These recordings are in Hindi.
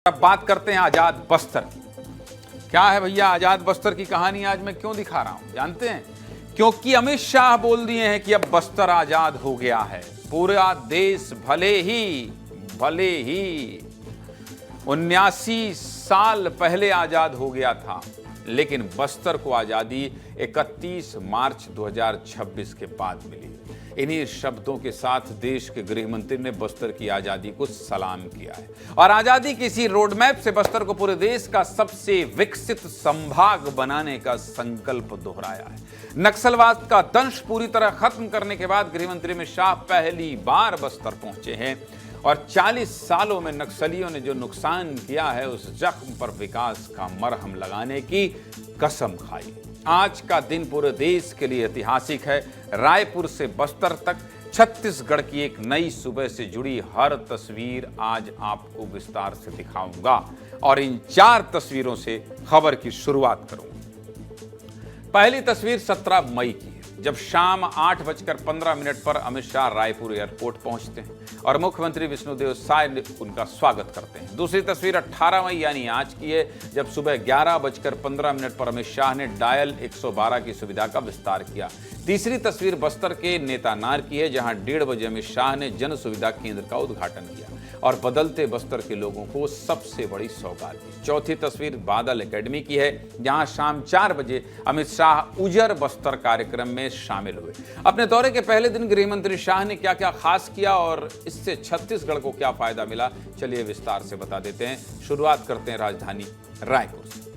अब बात करते हैं आजाद बस्तर की। क्या है भैया आजाद बस्तर की कहानी आज मैं क्यों दिखा रहा हूं जानते हैं? क्योंकि अमित शाह बोल दिए हैं कि अब बस्तर आजाद हो गया है। पूरा देश भले ही 79 साल पहले आजाद हो गया था, लेकिन बस्तर को आजादी 31 मार्च 2026 के बाद मिली। इन्हीं शब्दों के साथ देश के गृह मंत्री ने बस्तर की आजादी को सलाम किया है और आजादी की इसी रोडमैप से बस्तर को पूरे देश का सबसे विकसित संभाग बनाने का संकल्प दोहराया है। नक्सलवाद का दंश पूरी तरह खत्म करने के बाद गृह मंत्री अमित शाह पहली बार बस्तर पहुंचे हैं और 40 सालों में नक्सलियों ने जो नुकसान किया है उस जख्म पर विकास का मरहम लगाने की कसम खाई। आज का दिन पूरे देश के लिए ऐतिहासिक है। रायपुर से बस्तर तक छत्तीसगढ़ की एक नई सूबे से जुड़ी हर तस्वीर आज आपको विस्तार से दिखाऊंगा और इन 4 तस्वीरों से खबर की शुरुआत करूंगा। पहली तस्वीर 17 मई की है, जब शाम 8:15 पर अमित शाह रायपुर एयरपोर्ट पहुंचते हैं और मुख्यमंत्री विष्णुदेव साय उनका स्वागत करते हैं। दूसरी तस्वीर 18 मई यानी आज की है, जब सुबह 11:15 पर अमित शाह ने डायल 112 की सुविधा का विस्तार किया। तीसरी तस्वीर बस्तर के नेतानार की है, जहां 1:30 बजे अमित शाह ने जन सुविधा केंद्र का उद्घाटन किया और बदलते बस्तर के लोगों को सबसे बड़ी सौगात दी। चौथी तस्वीर बादल एकेडमी की है, जहां शाम 4 बजे अमित शाह उजर बस्तर कार्यक्रम में शामिल हुए। अपने दौरे के पहले दिन गृह मंत्री शाह ने क्या क्या खास किया और इससे छत्तीसगढ़ को क्या फायदा मिला, चलिए विस्तार से बता देते हैं। शुरुआत करते हैं राजधानी रायपुर से।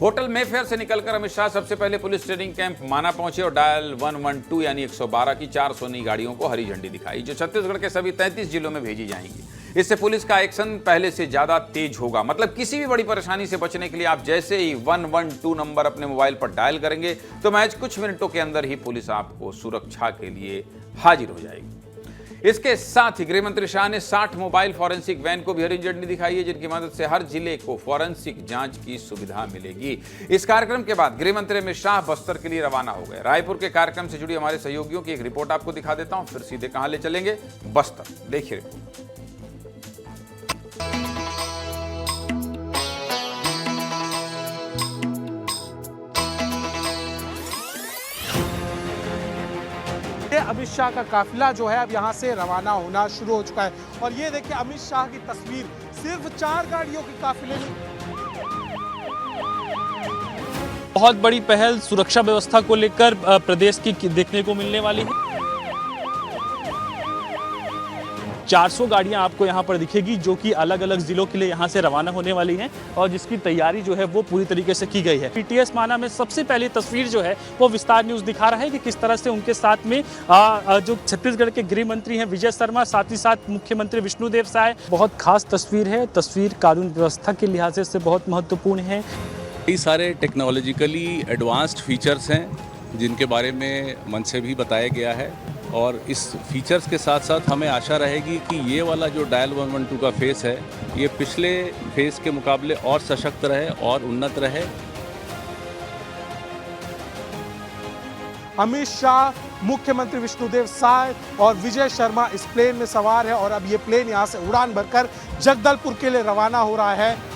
होटल मेफेयर से निकलकर अमित शाह सबसे पहले पुलिस ट्रेनिंग कैंप माना पहुंचे और डायल 112 यानी 112 की 400 नई गाड़ियों को हरी झंडी दिखाई, जो छत्तीसगढ़ के सभी 33 जिलों में भेजी जाएंगी। इससे पुलिस का एक्शन पहले से ज्यादा तेज होगा। मतलब किसी भी बड़ी परेशानी से बचने के लिए आप जैसे ही 112 नंबर अपने मोबाइल पर डायल करेंगे तो महज कुछ मिनटों के अंदर ही पुलिस आपको सुरक्षा के लिए हाजिर हो जाएगी। इसके साथ ही गृह मंत्री शाह ने 60 मोबाइल फॉरेंसिक वैन को भी हरी झंडी दिखाई है, जिनकी मदद से हर जिले को फॉरेंसिक जांच की सुविधा मिलेगी। इस कार्यक्रम के बाद गृह मंत्री अमित शाह बस्तर के लिए रवाना हो गए। रायपुर के कार्यक्रम से जुड़ी हमारे सहयोगियों की एक रिपोर्ट आपको दिखा देता हूं, फिर सीधे कहां ले चलेंगे, बस्तर। देखिए रिपोर्ट। अमित शाह का काफिला जो है अब यहाँ से रवाना होना शुरू हो चुका है और ये देखिए अमित शाह की तस्वीर, सिर्फ 4 गाड़ियों के काफिले में। बहुत बड़ी पहल सुरक्षा व्यवस्था को लेकर प्रदेश की देखने को मिलने वाली है। 400 गाड़ियां आपको यहां पर दिखेगी, जो कि अलग अलग जिलों के लिए यहां से रवाना होने वाली हैं और जिसकी तैयारी जो है वो पूरी तरीके से की गई है। पीटीएस माना में सबसे पहली तस्वीर जो है वो विस्तार न्यूज़ दिखा रहा है कि किस तरह से उनके साथ में जो छत्तीसगढ़ के गृह मंत्री हैं विजय शर्मा, साथ ही साथ मुख्यमंत्री विष्णुदेव साय। बहुत खास तस्वीर है, तस्वीर कानून व्यवस्था के लिहाज से बहुत महत्वपूर्ण है। कई सारे टेक्नोलॉजिकली एडवांस्ड फीचर्स हैं जिनके बारे में मंच से भी बताया गया है और इस फीचर्स के साथ साथ हमें आशा रहेगी कि ये वाला जो डायल 112 का फेस है ये पिछले फेस के मुकाबले और सशक्त रहे और उन्नत रहे। अमित शाह, मुख्यमंत्री विष्णुदेव साय और विजय शर्मा इस प्लेन में सवार है और अब ये प्लेन यहां से उड़ान भरकर जगदलपुर के लिए रवाना हो रहा है।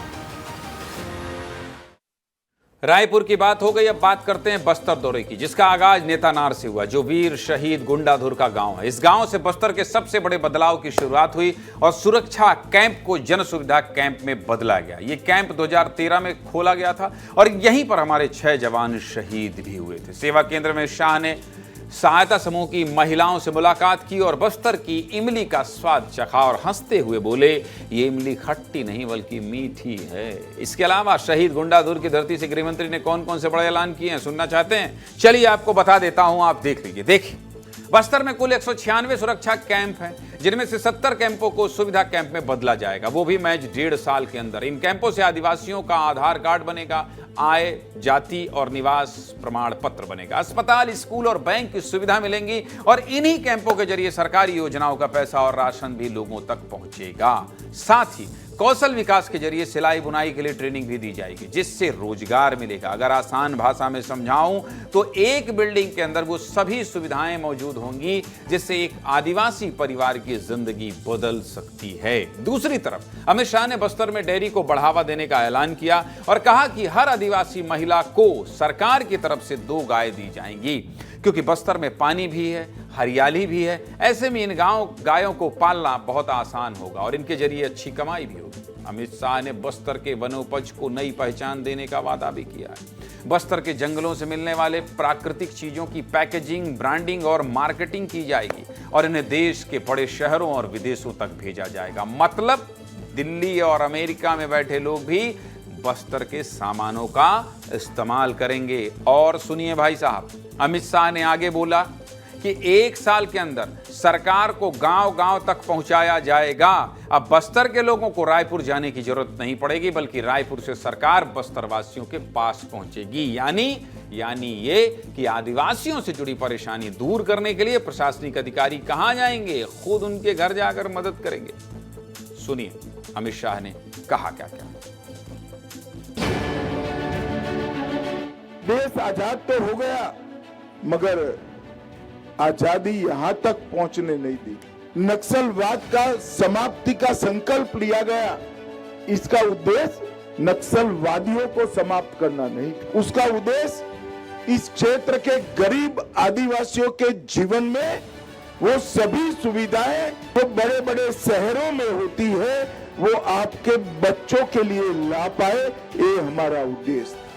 रायपुर की बात हो गई, अब बात करते हैं बस्तर दौरे की, जिसका आगाज नेतानार से हुआ, जो वीर शहीद गुंडाधुर का गांव है। इस गांव से बस्तर के सबसे बड़े बदलाव की शुरुआत हुई और सुरक्षा कैंप को जन सुविधा कैंप में बदला गया। ये कैंप 2013 में खोला गया था और यहीं पर हमारे 6 जवान शहीद भी हुए थे। सेवा केंद्र में शाह ने सहायता समूह की महिलाओं से मुलाकात की और बस्तर की इमली का स्वाद चखा और हंसते हुए बोले, ये इमली खट्टी नहीं बल्कि मीठी है। इसके अलावा शहीद गुंडाधुर की धरती से गृह मंत्री ने कौन कौन से बड़े ऐलान किए हैं, सुनना चाहते हैं? चलिए आपको बता देता हूं, आप देख लीजिए। देखिए, बस्तर में कुल 196 सुरक्षा कैंप हैं, जिनमें से 70 कैंपों को सुविधा कैंप में बदला जाएगा, वो भी महज 1.5 साल के अंदर। इन कैंपों से आदिवासियों का आधार कार्ड बनेगा, आय, जाति और निवास प्रमाण पत्र बनेगा, अस्पताल, स्कूल और बैंक की सुविधा मिलेंगी और इन्हीं कैंपों के जरिए सरकारी योजनाओं का पैसा और राशन भी लोगों तक पहुंचेगा। साथ ही कौशल विकास के जरिए सिलाई बुनाई के लिए ट्रेनिंग भी दी जाएगी, जिससे रोजगार मिलेगा। अगर आसान भाषा में समझाऊं तो एक बिल्डिंग के अंदर वो सभी सुविधाएं मौजूद होंगी जिससे एक आदिवासी परिवार की जिंदगी बदल सकती है। दूसरी तरफ अमित शाह ने बस्तर में डेयरी को बढ़ावा देने का ऐलान किया और कहा कि हर आदिवासी महिला को सरकार की तरफ से 2 गाय दी जाएंगी, क्योंकि बस्तर में पानी भी है, हरियाली भी है। ऐसे में इन गायों को पालना बहुत आसान होगा और इनके जरिए अच्छी कमाई भी होगी। अमित शाह ने बस्तर के वनोपज को नई पहचान देने का वादा भी किया है। बस्तर के जंगलों से मिलने वाले प्राकृतिक चीजों की पैकेजिंग, ब्रांडिंग और मार्केटिंग की जाएगी और इन्हें देश के बड़े शहरों और विदेशों तक भेजा जाएगा। मतलब दिल्ली और अमेरिका में बैठे लोग भी बस्तर के सामानों का इस्तेमाल करेंगे। और सुनिए भाई साहब, अमित शाह ने आगे बोला कि 1 साल के अंदर सरकार को गांव-गांव तक पहुंचाया जाएगा। अब बस्तर के लोगों को रायपुर जाने की जरूरत नहीं पड़ेगी, बल्कि रायपुर से सरकार बस्तर वासियों के पास पहुंचेगी। यानी ये कि आदिवासियों से जुड़ी परेशानी दूर करने के लिए प्रशासनिक अधिकारी कहां जाएंगे, खुद उनके घर जाकर मदद करेंगे। सुनिए अमित शाह ने कहा क्या क्या। देश आजाद तो हो गया, मगर आजादी यहां तक पहुंचने नहीं दी। नक्सलवाद का समाप्ति का संकल्प लिया गया। इसका उद्देश्य नक्सलवादियों को समाप्त करना नहीं, उसका उद्देश्य इस क्षेत्र के गरीब आदिवासियों के जीवन में वो सभी सुविधाएं जो बड़े बड़े शहरों में होती है वो आपके बच्चों के लिए ला पाए, ये हमारा उद्देश्य।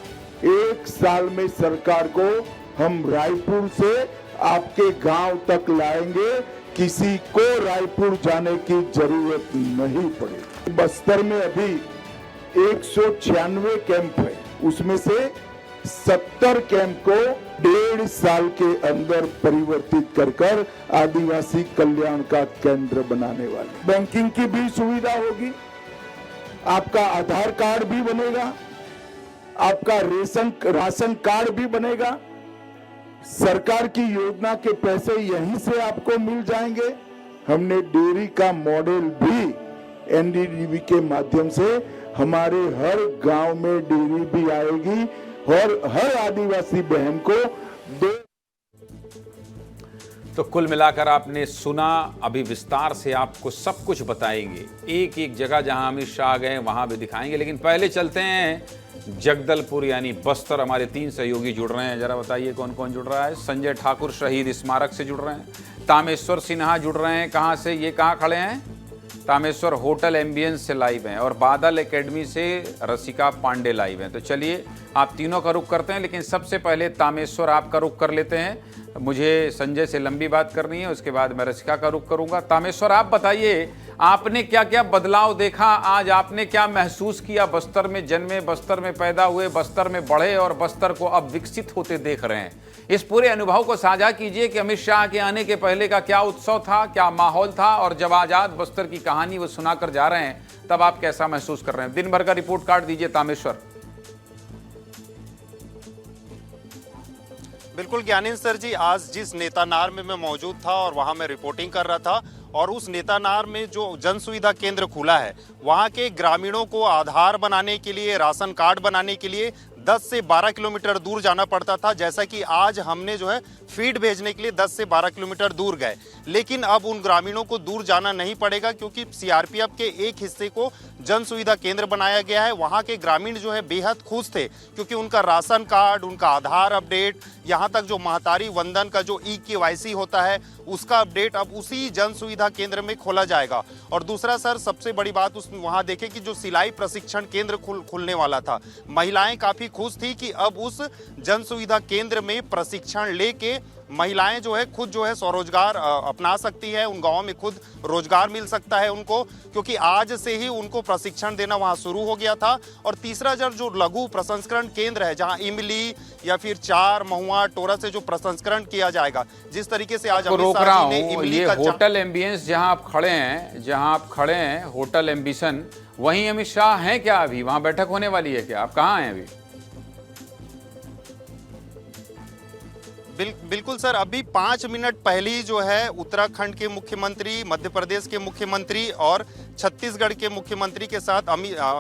1 साल में सरकार को हम रायपुर से आपके गांव तक लाएंगे, किसी को रायपुर जाने की जरूरत नहीं पड़ेगी। बस्तर में अभी 196 कैंप है, उसमें से 70 कैंप को 1.5 साल के अंदर परिवर्तित कर आदिवासी कल्याण का केंद्र बनाने वाले। बैंकिंग की भी सुविधा होगी, आपका आधार कार्ड भी बनेगा, आपका राशन कार्ड भी बनेगा, सरकार की योजना के पैसे यहीं से आपको मिल जाएंगे। हमने डेयरी का मॉडल भी एनडीडीबी के माध्यम से हमारे हर गांव में डेयरी भी आएगी और हर आदिवासी बहन को 2। तो कुल मिलाकर आपने सुना, अभी विस्तार से आपको सब कुछ बताएंगे। एक एक जगह जहां अमित शाह गए वहां भी दिखाएंगे, लेकिन पहले चलते हैं जगदलपुर यानी बस्तर। हमारे 3 सहयोगी जुड़ रहे हैं, जरा बताइए कौन कौन जुड़ रहा है। संजय ठाकुर शहीद स्मारक से जुड़ रहे हैं, तामेश्वर सिन्हा जुड़ रहे हैं। कहाँ से, ये कहाँ खड़े हैं? तामेश्वर होटल एम्बियंस से लाइव हैं और बादल एकेडमी से रसिका पांडे लाइव हैं। तो चलिए आप तीनों का रुख करते हैं, लेकिन सबसे पहले तामेश्वर आपका रुख कर लेते हैं। मुझे संजय से लंबी बात करनी है, उसके बाद मैं रसिका का रुख करूंगा। तामेश्वर आप बताइए, आपने क्या क्या बदलाव देखा आज, आपने क्या महसूस किया? बस्तर में जन्मे, बस्तर में पैदा हुए, बस्तर में बढ़े और बस्तर को अब विकसित होते देख रहे हैं। इस पूरे अनुभव को साझा कीजिए कि अमित शाह के आने के पहले का क्या उत्सव था, क्या माहौल था, और जब आजाद बस्तर की कहानी वो सुनाकर जा रहे हैं तब आप कैसा महसूस कर रहे हैं। दिन भर का रिपोर्ट कार्ड दीजिए तामेश्वर। बिल्कुल ज्ञानेंद्र सर जी, आज जिस नेतानार में मैं मौजूद था और वहां मैं रिपोर्टिंग कर रहा था, और उस नेतानार में जो जन सुविधा केंद्र खुला है, वहां के ग्रामीणों को आधार बनाने के लिए, राशन कार्ड बनाने के लिए 10 से 12 किलोमीटर दूर जाना पड़ता था। जैसा कि आज हमने जो है फीड भेजने के लिए 10 से 12 किलोमीटर दूर गए, लेकिन अब उन ग्रामीणों को दूर जाना नहीं पड़ेगा, क्योंकि सीआरपीएफ के एक हिस्से को जन सुविधा केंद्र बनाया गया है। वहाँ के ग्रामीण जो है बेहद खुश थे, क्योंकि उनका राशन कार्ड, उनका आधार अपडेट, यहाँ तक जो महतारी वंदन का जो EKYC होता है उसका अपडेट अब उसी जन सुविधा केंद्र में खोला जाएगा। और दूसरा सर, सबसे बड़ी बात उस वहाँ देखें कि जो सिलाई प्रशिक्षण केंद्र खुलने वाला था, महिलाएं काफ़ी खुश थी कि अब उस जन सुविधा केंद्र में प्रशिक्षण लेके महिलाएं जो है खुद जो है स्वरोजगार अपना सकती है, उन गांवों में खुद रोजगार मिल सकता है उनको, क्योंकि आज से ही उनको प्रशिक्षण देना वहां शुरू हो गया था। और तीसरा जो लघु प्रसंस्करण केंद्र है, जहां इमली या फिर चार, महुआ, टोरा से जो प्रसंस्करण किया जाएगा, जिस तरीके से आज रोक रहा हूँ, ये होटल एम्बियंस जहां आप खड़े हैं, होटल एम्बिशन, वहीं अमित शाह हैं क्या? अभी वहां बैठक होने वाली है क्या? आप कहाँ हैं अभी? बिल्कुल सर, अभी 5 मिनट पहले ही जो है उत्तराखंड के मुख्यमंत्री, मध्य प्रदेश के मुख्यमंत्री और छत्तीसगढ़ के मुख्यमंत्री के साथ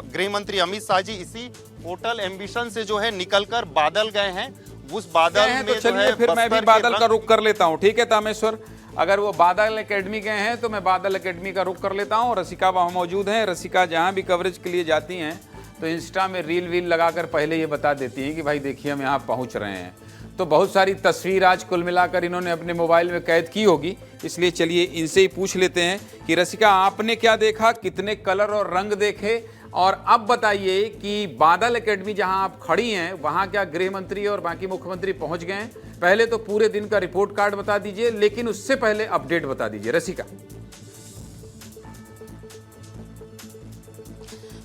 गृह मंत्री अमित शाह जी इसी होटल एम्बिशन से जो है निकलकर बादल गए हैं। उस बादल में तो चलिए फिर मैं भी बादल का रुख कर लेता हूँ। ठीक है तामेश्वर, अगर वो बादल एकेडमी गए हैं तो मैं बादल एकेडमी का रुख कर लेता हूँ। रसिका वहाँ मौजूद हैं। रसिका जहाँ भी कवरेज के लिए जाती हैं तो इंस्टा में रील वील लगाकर पहले ये बता देती हैं कि भाई देखिए हम यहाँ पहुँच रहे हैं। तो बहुत सारी तस्वीर आज कुल मिलाकर इन्होंने अपने मोबाइल में कैद की होगी, इसलिए चलिए इनसे ही पूछ लेते हैं कि रसिका आपने क्या देखा, कितने कलर और रंग देखे, और अब बताइए कि बादल एकेडमी जहां आप खड़ी हैं वहां क्या गृह मंत्री और बाकी मुख्यमंत्री पहुंच गए हैं? पहले तो पूरे दिन का रिपोर्ट कार्ड बता दीजिए, लेकिन उससे पहले अपडेट बता दीजिए रसिका।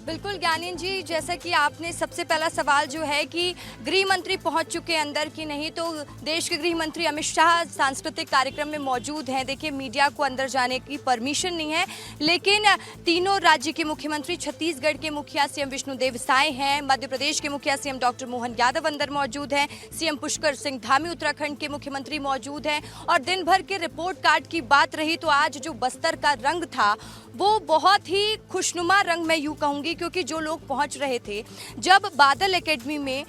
बिल्कुल ज्ञानीन जी, जैसा कि आपने सबसे पहला सवाल जो है कि गृह मंत्री पहुंच चुके हैं अंदर कि नहीं, तो देश के गृह मंत्री अमित शाह सांस्कृतिक कार्यक्रम में मौजूद हैं। देखिए मीडिया को अंदर जाने की परमिशन नहीं है, लेकिन तीनों राज्य के मुख्यमंत्री, छत्तीसगढ़ के मुखिया सीएम विष्णुदेव साय हैं, मध्य प्रदेश के मुखिया सीएम डॉक्टर मोहन यादव अंदर मौजूद हैं, सीएम पुष्कर सिंह धामी उत्तराखंड के मुख्यमंत्री मौजूद हैं। और दिन भर के रिपोर्ट कार्ड की बात रही तो आज जो बस्तर का रंग था वो बहुत ही खुशनुमा रंग में यूँ कहूँगी, क्योंकि जो लोग पहुंच रहे थे, जब बादल एकेडमी में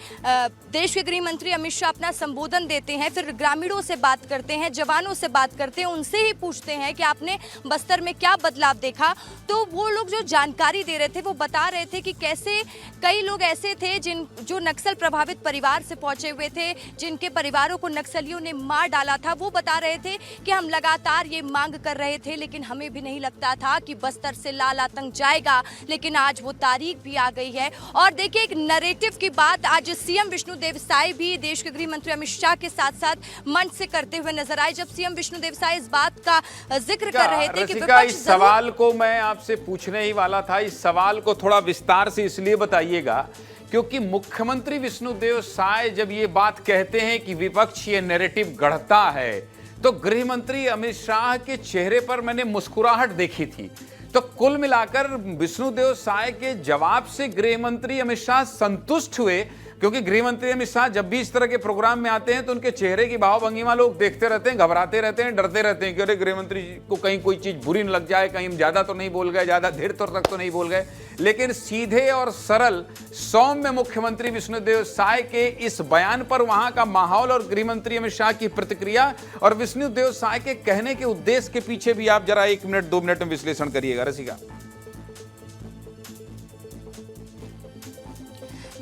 देश के गृह मंत्री अमित शाह अपना संबोधन देते हैं, फिर ग्रामीणों से बात करते हैं, जवानों से बात करते हैं, उनसे ही पूछते हैं कि आपने बस्तर में क्या बदलाव देखा, तो वो लोग जो जानकारी दे रहे थे वो बता रहे थे कि कैसे कई लोग ऐसे थे जो नक्सल प्रभावित परिवार से पहुंचे हुए थे, जिनके परिवारों को नक्सलियों ने मार डाला था। वो बता रहे थे कि हम लगातार ये मांग कर रहे थे, लेकिन हमें भी नहीं लगता था कि बस्तर से लाल आतंक जाएगा, लेकिन आज वो तारीख भी आ गई है। और देखिए एक नैरेटिव की बात आज सीएम विष्णुदेव साय भी देश के गृह मंत्री अमित शाह के साथ साथ मंच से करते हुए नजर आए। जब सीएम विष्णुदेव साय इस बात का जिक्र कर रहे थे कि विपक्ष, इस सवाल को मैं आपसे पूछने ही वाला था, इस सवाल को थोड़ा विस्तार से इसलिए बताइएगा क्योंकि मुख्यमंत्री विष्णुदेव साय जब ये बात कहते हैं कि विपक्ष ये नैरेटिव गढ़ता है, तो गृह मंत्री अमित शाह के चेहरे पर मैंने मुस्कुराहट देखी थी। तो कुल मिलाकर विष्णुदेव साय के जवाब से गृह मंत्री अमित शाह संतुष्ट हुए, क्योंकि गृह मंत्री अमित शाह जब भी इस तरह के प्रोग्राम में आते हैं तो उनके चेहरे की भाव भंगिमा लोग देखते रहते हैं, घबराते रहते हैं, डरते रहते हैं कि अरे गृह मंत्री को कहीं कोई चीज बुरी न लग जाए, कहीं हम ज्यादा तो नहीं बोल गए, ज्यादा देर तक तो नहीं बोल गए। लेकिन सीधे और सरल सौम्य मुख्यमंत्री विष्णुदेव साय के इस बयान पर वहां का माहौल और गृह मंत्री अमित शाह की प्रतिक्रिया और विष्णुदेव साय के कहने के उद्देश्य के पीछे भी आप जरा 1 मिनट 2 मिनट में विश्लेषण करिएगा रसिका।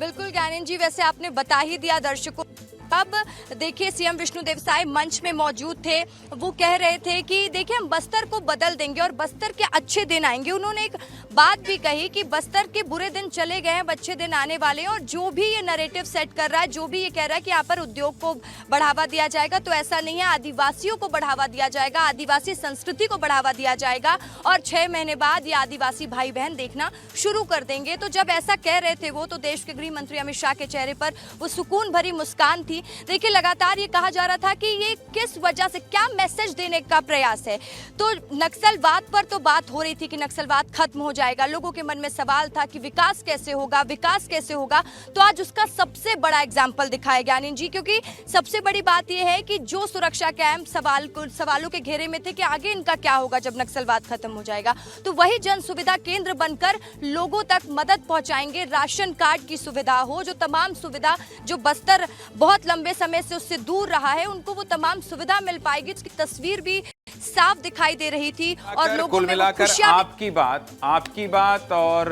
बिल्कुल ज्ञानीन जी, वैसे आपने बता ही दिया दर्शकों। अब देखिए सीएम विष्णुदेव साय मंच में मौजूद थे, वो कह रहे थे कि देखिए हम बस्तर को बदल देंगे और बस्तर के अच्छे दिन आएंगे। उन्होंने एक बात भी कही कि बस्तर के बुरे दिन चले गए हैं, अच्छे दिन आने वाले हैं। और जो भी ये नैरेटिव सेट कर रहा है, जो भी ये कह रहा है कि यहाँ पर उद्योग को बढ़ावा दिया जाएगा, तो ऐसा नहीं है। आदिवासियों को बढ़ावा दिया जाएगा, आदिवासी संस्कृति को बढ़ावा दिया जाएगा और 6 महीने बाद ये आदिवासी भाई बहन देखना शुरू कर देंगे। तो जब ऐसा कह रहे थे वो, तो देश के गृह मंत्री अमित शाह के चेहरे पर वो सुकून भरी मुस्कान थी। देखिए लगातार ये कहा जा रहा था कि ये किस वजह से, क्या मैसेज देने का प्रयास है। तो नक्सलवाद पर तो बात हो रही थी कि नक्सलवाद खत्म हो जाएगा, लोगों के मन में सवाल था कि विकास कैसे होगा, विकास कैसे होगा। तो आज उसका सबसे बड़ा एग्जाम्पल दिखाया ज्ञानीन जी, क्योंकि सबसे बड़ी बात यह है कि जो सुरक्षा कैंप सवालों के घेरे में थे कि आगे इनका क्या होगा जब नक्सलवाद खत्म हो जाएगा, तो वही जन सुविधा केंद्र बनकर लोगों तक मदद पहुंचाएंगे। राशन कार्ड की सुविधा हो, जो तमाम सुविधा जो बस्तर बहुत लंबे समय से उससे दूर रहा है, उनको वो तमाम सुविधा मिल पाएगी। इसकी तस्वीर भी साफ दिखाई दे रही थी और लोगों में आपकी बात और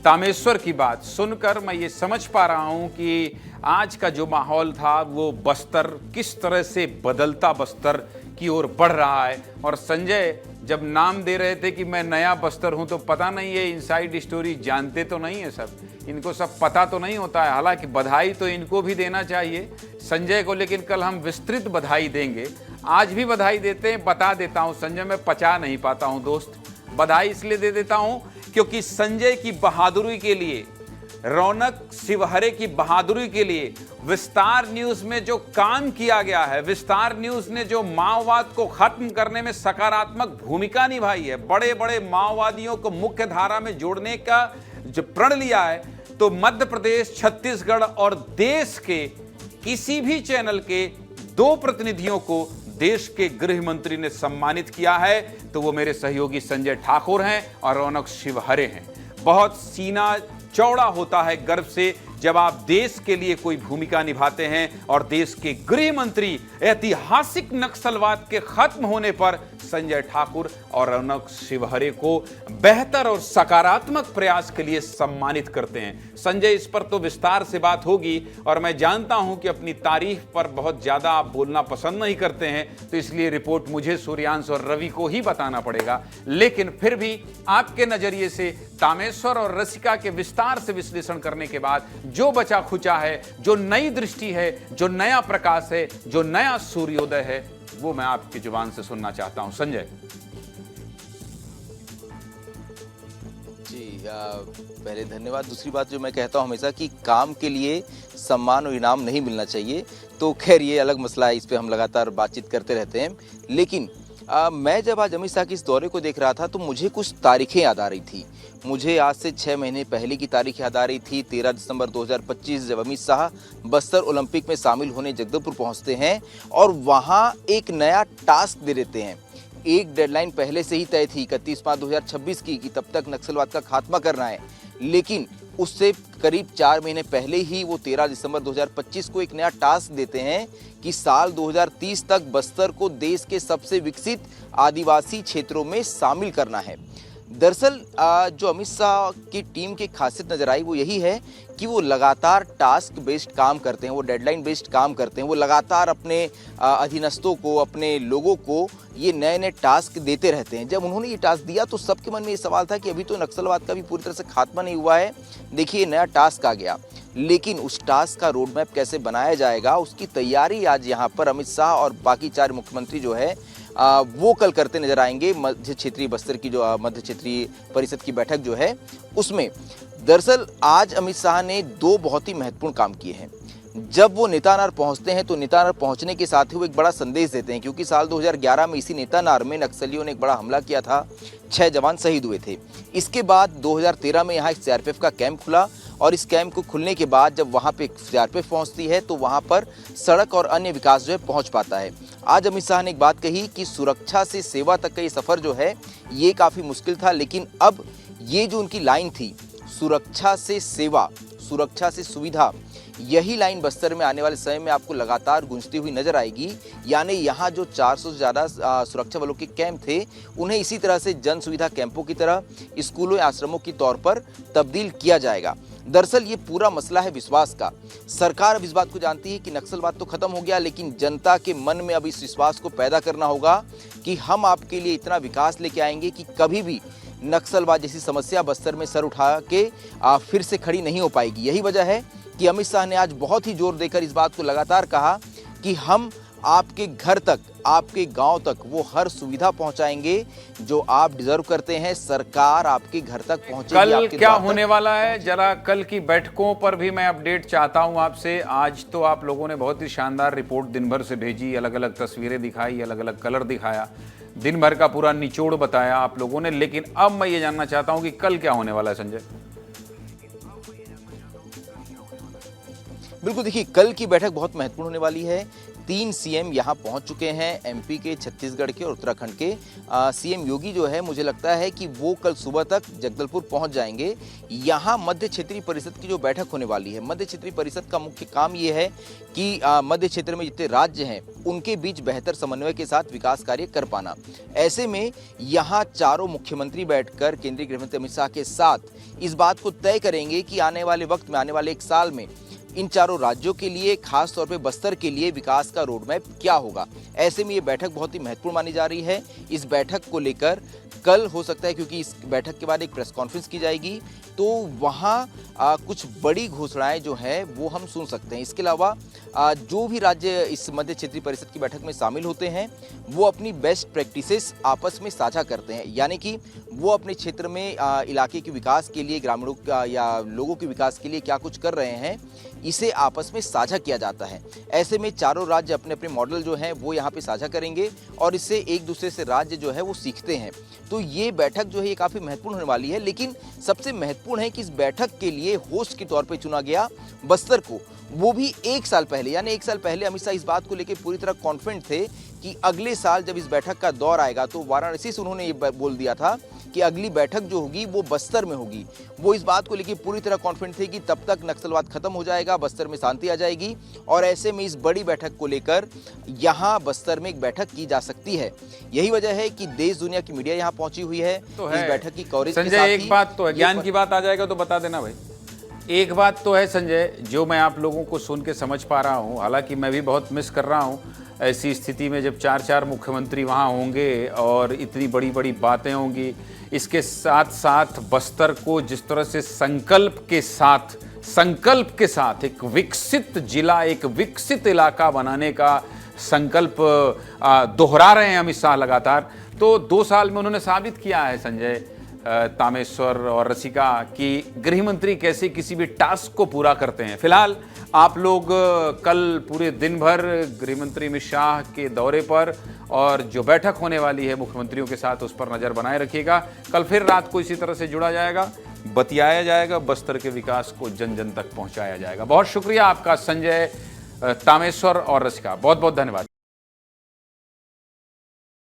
तामेश्वर की बात सुनकर मैं ये समझ पा रहा हूं कि आज का जो माहौल था वो बस्तर किस तरह से बदलता बस्तर की ओर बढ़ रहा है। और संजय जब नाम दे रहे थे कि मैं नया बस्तर हूं, तो पता नहीं ये इनसाइड स्टोरी जानते तो नहीं है सब, इनको सब पता तो नहीं होता है। हालांकि बधाई तो इनको भी देना चाहिए संजय को, लेकिन कल हम विस्तृत बधाई देंगे। आज भी बधाई देते हैं, बता देता हूं संजय, मैं पचा नहीं पाता हूं दोस्त। बधाई इसलिए दे देता हूं क्योंकि संजय की बहादुरी के लिए, रौनक शिवहरे की बहादुरी के लिए विस्तार न्यूज में जो काम किया गया है, विस्तार न्यूज ने जो माओवाद को खत्म करने में सकारात्मक भूमिका निभाई है, बड़े बड़े माओवादियों को मुख्य धारा में जोड़ने का जो प्रण लिया है, तो मध्य प्रदेश, छत्तीसगढ़ और देश के किसी भी चैनल के 2 प्रतिनिधियों को देश के गृह मंत्री ने सम्मानित किया है तो वो मेरे सहयोगी संजय ठाकुर हैं और रौनक शिवहरे हैं। बहुत सीना चौड़ा होता है गर्व से जब आप देश के लिए कोई भूमिका निभाते हैं और देश के गृह मंत्री ऐतिहासिक नक्सलवाद के खत्म होने पर संजय ठाकुर और रौनक शिवहरे को बेहतर और सकारात्मक प्रयास के लिए सम्मानित करते हैं। संजय, इस पर तो विस्तार से बात होगी और मैं जानता हूं कि अपनी तारीफ पर बहुत ज्यादा आप बोलना पसंद नहीं करते हैं, तो इसलिए रिपोर्ट मुझे, सूर्यांश और रवि को ही बताना पड़ेगा। लेकिन फिर भी आपके नजरिए से तामेश्वर और रसिका के विस्तार से विश्लेषण करने के बाद जो बचा खुचा है, जो नई दृष्टि है, जो नया प्रकाश है, जो नया सूर्योदय है, वो मैं आपकी जुबान से सुनना चाहता हूं। संजय जी, पहले धन्यवाद। दूसरी बात जो मैं कहता हूं हमेशा कि काम के लिए सम्मान और इनाम नहीं मिलना चाहिए, तो खैर ये अलग मसला है, इस पे हम लगातार बातचीत करते रहते हैं। लेकिन मैं जब आज अमित शाह के इस दौरे को देख रहा था तो मुझे कुछ तारीखें याद आ रही थी। मुझे आज से 6 महीने पहले की तारीख याद आ रही थी, 13 दिसंबर 2025, जब अमित शाह बस्तर ओलंपिक में शामिल होने जगदलपुर पहुंचते हैं और वहां एक नया टास्क दे देते हैं। एक डेडलाइन पहले से ही तय थी 31 मार्च 2026 की कि तब तक नक्सलवाद का खात्मा करना है, लेकिन उससे करीब 4 महीने पहले ही वो 13 दिसंबर 2025 को एक नया टास्क देते हैं कि साल 2030 तक बस्तर को देश के सबसे विकसित आदिवासी क्षेत्रों में शामिल करना है। दरअसल जो अमित शाह की टीम की खासियत नजर आई वो यही है कि वो लगातार टास्क बेस्ड काम करते हैं, वो डेडलाइन बेस्ड काम करते हैं, वो लगातार अपने अधीनस्थों को, अपने लोगों को ये नए नए टास्क देते रहते हैं। जब उन्होंने ये टास्क दिया तो सबके मन में ये सवाल था कि अभी तो नक्सलवाद का भी पूरी तरह से खात्मा नहीं हुआ है, देखिए नया टास्क आ गया, लेकिन उस टास्क का रोड मैप कैसे बनाया जाएगा उसकी तैयारी आज यहाँ पर अमित शाह और बाकी 4 मुख्यमंत्री जो है वो कल करते नजर आएंगे। मध्य क्षेत्रीय बस्तर की जो मध्य क्षेत्रीय परिषद की बैठक जो है उसमें दरअसल आज अमित शाह ने 2 बहुत ही महत्वपूर्ण काम किए हैं। जब वो नेतानार पहुंचते हैं तो नेतानार पहुंचने के साथ ही वो एक बड़ा संदेश देते हैं, क्योंकि साल 2011 में इसी नेतानार में नक्सलियों ने एक बड़ा हमला किया था, 6 जवान शहीद हुए थे। इसके बाद 2013 में यहाँ एक सीआरपीएफ का कैंप खुला और इस कैंप को खुलने के बाद जब वहाँ पे सीआरपीएफ पहुँचती है तो वहाँ पर सड़क और अन्य विकास जो है पहुँच पाता है। आज अमित शाह ने एक बात कही कि सुरक्षा से सेवा तक का ये सफ़र जो है ये काफ़ी मुश्किल था, लेकिन अब ये जो उनकी लाइन थी, सुरक्षा से सेवा, सुरक्षा से सुविधा, यही लाइन बस्तर में आने वाले समय में आपको लगातार गूंजती हुई नजर आएगी। यानी यहाँ जो 400 से ज़्यादा सुरक्षा बलों के कैंप थे उन्हें इसी तरह से जन सुविधा कैंपों की तरह स्कूलों या आश्रमों के तौर पर तब्दील किया जाएगा। दरअसल ये पूरा मसला है विश्वास का। सरकार अब इस बात को जानती है कि नक्सलवाद तो खत्म हो गया, लेकिन जनता के मन में अब इस विश्वास को पैदा करना होगा कि हम आपके लिए इतना विकास लेके आएंगे कि कभी भी नक्सलवाद जैसी समस्या बस्तर में सर उठा के फिर से खड़ी नहीं हो पाएगी। यही वजह है कि अमित शाह ने आज बहुत ही जोर देकर इस बात को लगातार कहा कि हम आपके घर तक, आपके गांव तक वो हर सुविधा पहुंचाएंगे जो आप डिजर्व करते हैं। सरकार आपके घर तक पहुंचेगी। कल क्या होने वाला है, जरा कल की बैठकों पर भी मैं अपडेट चाहता हूं आपसे। आज तो आप लोगों ने बहुत ही शानदार रिपोर्ट दिन भर से भेजी, अलग अलग तस्वीरें दिखाई, अलग अलग कलर दिखाया, दिन भर का पूरा निचोड़ बताया आप लोगों ने। लेकिन अब मैं ये जानना चाहता हूं कि कल क्या होने वाला है संजय। बिल्कुल, देखिए कल की बैठक बहुत महत्वपूर्ण होने वाली है। 3 सीएम यहाँ पहुँच चुके हैं, एमपी के, छत्तीसगढ़ के और उत्तराखंड के। सीएम योगी जो है मुझे लगता है कि वो कल सुबह तक जगदलपुर पहुँच जाएंगे। यहाँ मध्य क्षेत्रीय परिषद की जो बैठक होने वाली है, मध्य क्षेत्रीय परिषद का मुख्य काम ये है कि मध्य क्षेत्र में जितने राज्य हैं उनके बीच बेहतर समन्वय के साथ विकास कार्य कर पाना। ऐसे में यहाँ चारों मुख्यमंत्री बैठकर केंद्रीय गृह मंत्री अमित शाह के साथ इस बात को तय करेंगे कि आने वाले वक्त में, आने वाले 1 साल में इन चारों राज्यों के लिए, खास तौर पे बस्तर के लिए विकास का रोड मैप क्या होगा। ऐसे में ये बैठक बहुत ही महत्वपूर्ण मानी जा रही है। इस बैठक को लेकर कल हो सकता है, क्योंकि इस बैठक के बाद एक प्रेस कॉन्फ्रेंस की जाएगी, तो वहाँ कुछ बड़ी घोषणाएं जो है वो हम सुन सकते हैं। इसके अलावा जो भी राज्य इस मध्य क्षेत्रीय परिषद की बैठक में शामिल होते हैं वो अपनी बेस्ट प्रैक्टिसेस आपस में साझा करते हैं, यानी कि वो अपने क्षेत्र में इलाके के विकास के लिए, ग्रामीणों का या लोगों के विकास के लिए क्या कुछ कर रहे हैं, इसे आपस में साझा किया जाता है। ऐसे में चारों राज्य अपने अपने मॉडल जो हैं वो यहाँ पे साझा करेंगे और इससे एक दूसरे से राज्य जो है वो सीखते हैं। तो ये बैठक जो है ये काफ़ी महत्वपूर्ण होने वाली है। लेकिन सबसे महत्वपूर्ण है कि इस बैठक के लिए होस्ट के तौर पे चुना गया बस्तर को, वो भी 1 साल पहले। यानी 1 साल पहले अमित शाह इस बात को लेकर पूरी तरह कॉन्फिडेंट थे कि अगले साल जब इस बैठक का दौर आएगा तो वाराणसी से उन्होंने ये बोल दिया था कि अगली बैठक जो होगी वो बस्तर में होगी। वो इस बात को लेकर पूरी तरह कॉन्फिडेंट थे कि तब तक नक्सलवाद खत्म हो जाएगा, बस्तर में शांति आ जाएगी और ऐसे में इस बड़ी बैठक को लेकर यहाँ बस्तर में एक बैठक की जा सकती है। यही वजह है कि देश दुनिया की मीडिया यहाँ पहुंची हुई है तो इस बैठक की कवरेज के साथ संजय, ही। एक बात तो है, ज्ञान की बात आ जाएगा तो बता देना भाई। एक बात तो है संजय, जो मैं आप लोगों को सुन के समझ पा रहा हूँ, हालांकि मैं भी बहुत मिस कर रहा हूँ ऐसी स्थिति में जब 4-4 मुख्यमंत्री वहाँ होंगे और इतनी बड़ी बड़ी बातें होंगी। इसके साथ साथ बस्तर को जिस तरह से संकल्प के साथ एक विकसित जिला, एक विकसित इलाका बनाने का संकल्प दोहरा रहे हैं अमित शाह लगातार, तो 2 साल में उन्होंने साबित किया है संजय, तामेश्वर और रसिका, कि गृह मंत्री कैसे किसी भी टास्क को पूरा करते हैं। फिलहाल आप लोग कल पूरे दिन भर गृह मंत्री अमित शाह के दौरे पर और जो बैठक होने वाली है मुख्यमंत्रियों के साथ उस पर नज़र बनाए रखिएगा। कल फिर रात को इसी तरह से जुड़ा जाएगा, बतियाया जाएगा, बस्तर के विकास को जन जन तक पहुंचाया जाएगा। बहुत शुक्रिया आपका संजय, तामेश्वर और रसिका, बहुत बहुत धन्यवाद।